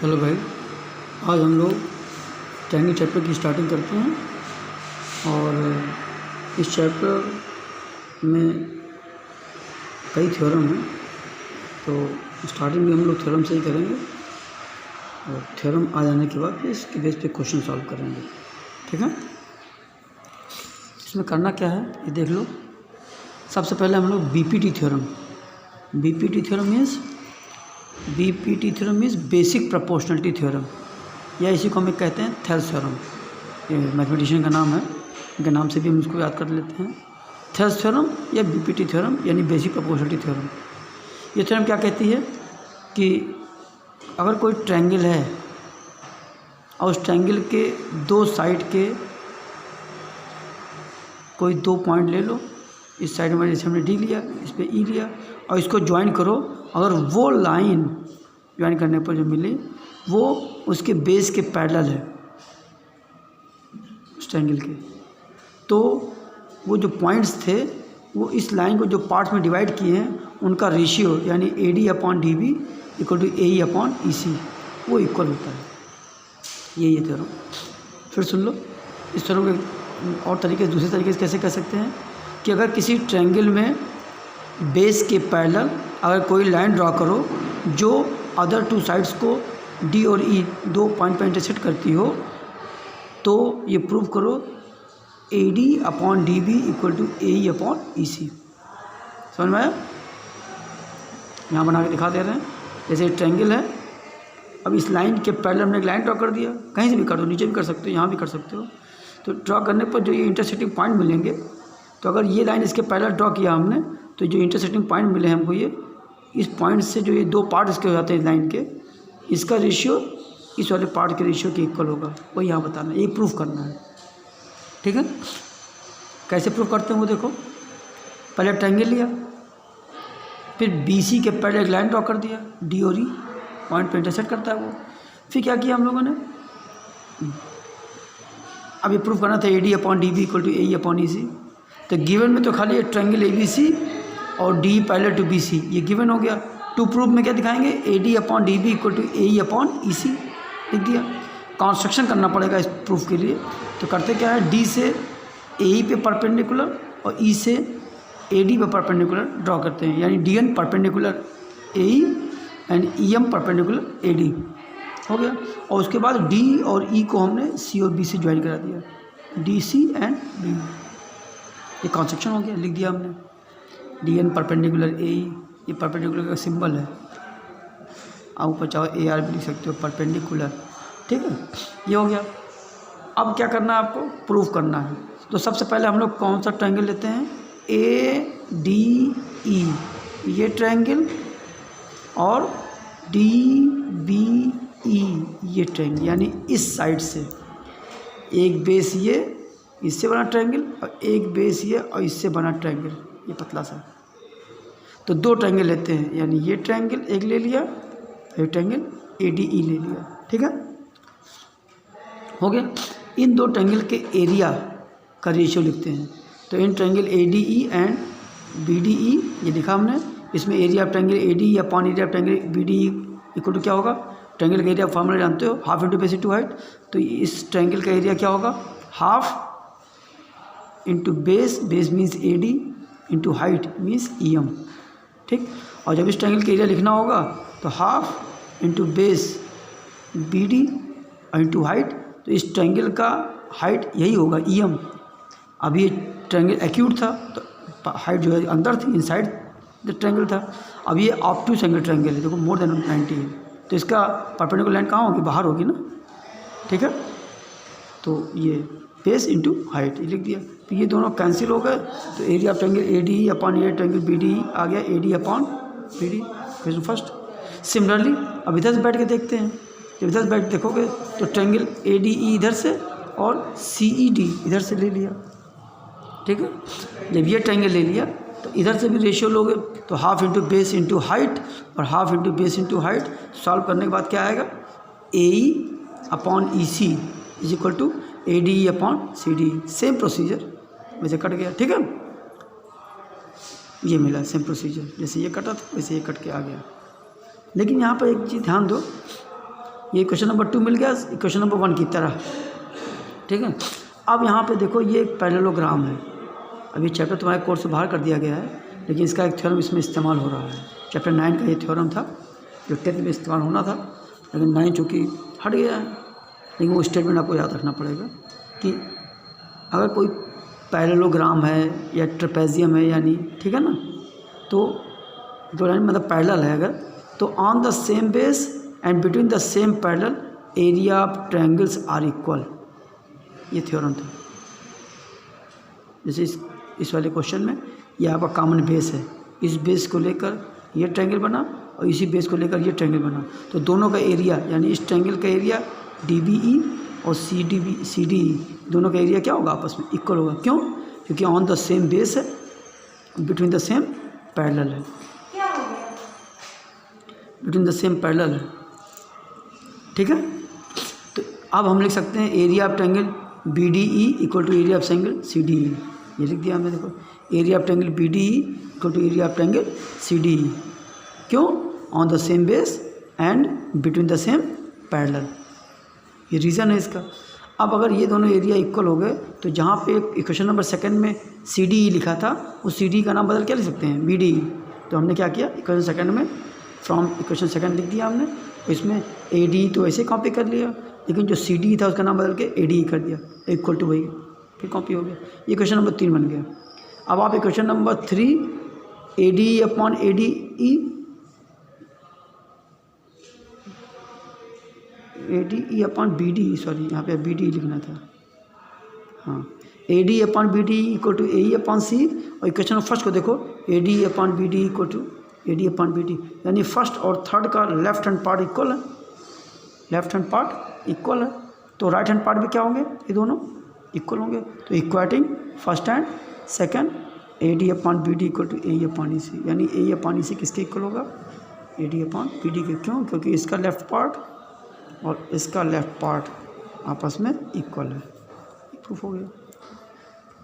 Hello भाई, आज हम लोग ट्रायंगल चैप्टर की स्टार्टिंग करते हैं। और इस चैप्टर में कई थ्योरम हैं, तो स्टार्टिंग में हम लोग थ्योरम से ही करेंगे और थ्योरम आ जाने के बाद फिर इसके बेस पे क्वेश्चन सॉल्व करेंगे। ठीक है, इसमें करना क्या है ये देख लो। सबसे पहले हम लोग BPT theorem means basic proportionality theorem, या इसी को हम कहते हैं थेल्स थ्योरम। ये मैथमेटिशियन का नाम है, इनके नाम से भी हम इसको याद कर लेते हैं। थेल्स थ्योरम या बीपीटी थ्योरम यानी बेसिक प्रोपोर्शनलिटी थ्योरम। ये थ्योरम क्या कहती है कि अगर कोई ट्रायंगल है और उस ट्रायंगल के दो साइड के कोई दो पॉइंट ले लो, इस साइड में जैसे हमने डी लिया, इस पर ई लिया, और इसको ज्वाइन करो। अगर वो लाइन ज्वाइन करने पर जो मिली वो उसके बेस के पैरेलल है उस ट्रायंगल के, तो वो जो पॉइंट्स थे वो इस लाइन को जो पार्ट्स में डिवाइड किए हैं उनका रेशियो यानी AD/DB इक्वल टू AE/EC वो इक्वल होता है। ये थ्योरम फिर सुन लो। इस थ्योरम के और तरीके दूसरे तरीके से कैसे कर सकते हैं कि अगर किसी ट्रायंगल में बेस के पैरेलल अगर कोई लाइन ड्रॉ करो जो अदर टू साइड्स को D और E दो पॉइंट पर इंटरसेक्ट करती हो, तो ये प्रूव करो AD/DB इक्वल टू AE/EC। समझ में आया? यहाँ बना के दिखा दे रहे हैं। जैसे ट्रायंगल है, अब इस लाइन के पैरेलल हमने एक लाइन ड्रॉ कर दिया, कहीं से भी कर दो, नीचे भी कर सकते हो, यहाँ भी कर सकते हो। तो ड्रॉ करने पर जो ये इंटरसेक्टिंग पॉइंट मिलेंगे, तो अगर ये लाइन इसके पैरेलल ड्रॉ किया हमने, तो जो इंटरसेक्टिंग पॉइंट मिले हमको, ये इस पॉइंट से जो ये दो पार्ट इसके हो जाते हैं इस लाइन के, इसका रेशियो इस वाले पार्ट के रेशियो के इक्वल होगा। वो यहाँ बताना है, ये प्रूफ करना है। ठीक है, कैसे प्रूफ करते हैं वो देखो। पहले ट्रायंगल लिया, फिर BC के पैरेलल एक लाइन ड्रॉ कर दिया, D और E पॉइंट पे इंटरसेक्ट करता है वो। फिर क्या किया हम लोगों ने, अब ये प्रूफ करना था AD/DB इक्वल टू AE/EC। तो गिवन में तो खाली एक ट्रायंगल ABC और D पैरेलल टू BC ये गिवन हो गया। टू प्रूफ में क्या दिखाएंगे, AD/DB इक्वल टू AE/EC लिख दिया। कंस्ट्रक्शन करना पड़ेगा इस प्रूफ के लिए, तो करते क्या है, D से AE पे परपेंडिकुलर और E से AD पे परपेंडिकुलर ड्रॉ करते हैं, यानी DN perpendicular AE and EM perpendicular AD हो गया। और उसके बाद D और E को हमने C और B से ज्वाइन करा दिया, DC एंड B। ये कंस्ट्रक्शन हो गया, लिख दिया हमने। DN परपेंडिकुलर AE, ये परपेंडिकुलर का सिंबल है, आप ऊपर चाहो AR भी लिख सकते हो, परपेंडिकुलर। ठीक है, ये हो गया। अब क्या करना है आपको, प्रूफ करना है। तो सबसे पहले हम लोग कौन सा ट्रायंगल लेते हैं, ADE ये ट्रायंगल और DBE ये ट्रायंगल, यानी इस साइड से एक बेस ये इससे बना ट्रायंगल और एक बेस ये और इससे बना ट्रायंगल, ये पतला सा। तो दो ट्रायंगल लेते हैं, यानी ये ट्रायंगल एक ले लिया, ये ट्रायंगल ADE ले लिया। ठीक है, हो गया। इन दो ट्रायंगल के एरिया का रेशियो लिखते हैं। तो इन ट्रायंगल ADE एंड BDE ये लिखा हमने। इसमें area of triangle ADE upon area of triangle BDE equal to क्या होगा, ट्रायंगल का एरिया फॉर्मूला जानते हो, half into base into height. तो इस ट्रायंगल का एरिया क्या होगा, half into base means AD into height means EM। ठीक, और जब इस ट्रायंगल का एरिया लिखना होगा तो half into base BD into height, तो इस ट्रायंगल का हाइट यही होगा EM। अब ये ट्रायंगल एक्यूट था तो हाइट जो है अंदर थी, इनसाइड द ट्रायंगल था। अब ये ऑब्टूस एंगल ट्रायंगल है, देखो मोर देन 90 है, तो इसका परपेंडिकुलर लाइन कहाँ होगी, बाहर होगी ना। ठीक है, तो ये बेस इंटू हाइट ये लिख दिया। तो ये दोनों कैंसिल हो गए, तो area of triangle ADE upon area triangle BDE आ गया, AD/BD क्वेश्चन फर्स्ट। सिमिलरली अब इधर से बैठ के देखते हैं। जब इधर से बैठ देखोगे तो ट्रायंगल ADE इधर से और CED इधर से ले लिया। ठीक है, जब ये ट्रायंगल ले लिया तो इधर से भी रेशियो लोगे, तो half into base into height और half into base into height. Solve करने के बाद क्या आएगा, AE/EC is equal to ADE/CD। Same procedure, वैसे कट गया। ठीक है, ये मिला सेम प्रोसीजर, जैसे ये कटा था वैसे ये कट के आ गया। लेकिन यहाँ पर एक चीज़ ध्यान दो ये क्वेश्चन नंबर 2 मिल गया क्वेश्चन नंबर 1 की तरह, ठीक है। अब यहाँ पे देखो ये एक पैरेललोग्राम है। अभी चैप्टर तुम्हारे कोर्स से बाहर कर दिया गया है, लेकिन इसका एक थ्योरम इसमें इस्तेमाल हो रहा है। चैप्टर 9 का ये थ्योरम था जो 10th में इस्तेमाल होना था, लेकिन 9 चूँकि हट गया है। लेकिन वो स्टेटमेंट आपको याद रखना पड़ेगा कि अगर कोई पैरेललोग्राम है या ट्रेपेजियम है यानी, ठीक है ना, तो दो लाइन मतलब पैरेलल है अगर, तो on the same base and between the same parallel area of triangles are equal, ये थ्योरम था। जैसे इस वाले क्वेश्चन में ये आपका कॉमन बेस है, इस बेस को लेकर ये ट्रायंगल बना और इसी बेस को लेकर ये ट्रायंगल बना, तो दोनों का एरिया यानी इस ट्रायंगल का एरिया DBE और CDE दोनों का एरिया क्या होगा, आपस में इक्वल होगा। क्यों? क्योंकि ऑन द सेम बेस है, बिटवीन द सेम पैरेलल है, बिटवीन द सेम पैरेलल है, ठीक है। तो अब हम लिख सकते हैं area of triangle BDE equal to area of triangle CDE, ये लिख दिया हमने। देखो area of triangle BDE equal to area of triangle CDE, क्यों? On the same base and between the same parallel, ये रीज़न है इसका। अब अगर ये दोनों एरिया इक्वल हो गए तो जहाँ पे इक्वेशन नंबर 2 में CDE लिखा था उस CDE का नाम बदल क्या लिख सकते हैं, BDE। तो हमने क्या किया, इक्वेशन 2 में फ्रॉम इक्वेशन 2 लिख दिया हमने, इसमें ADE तो ऐसे कॉपी कर लिया, लेकिन जो CDE था उसका नाम बदल के ADE कर दिया, इक्वल टू वही फिर कॉपी हो गया। ये क्वेश्चन नंबर 3 बन गया। अब आप equation number 3 ADE upon ADE upon BDE, sorry यहाँ पे BDE लिखना था, हाँ, ADE upon BDE equal to AE upon C। और इक्वेशन नंबर फर्स्ट को देखो, ADE upon BDE equal to AD upon BD, यानी फर्स्ट और थर्ड का लेफ्ट हैंड पार्ट इक्वल है, लेफ्ट हैंड पार्ट इक्वल है, तो राइट हैंड पार्ट भी क्या होंगे, ये दोनों इक्वल होंगे। तो equating first and second AD upon BD equal to AE upon EC, यानी AE अपॉन EC किसके इक्वल होगा, AD अपॉन BD के। क्यों? क्योंकि इसका लेफ्ट पार्ट और इसका लेफ्ट पार्ट आपस में इक्वल है। प्रूफ हो गया।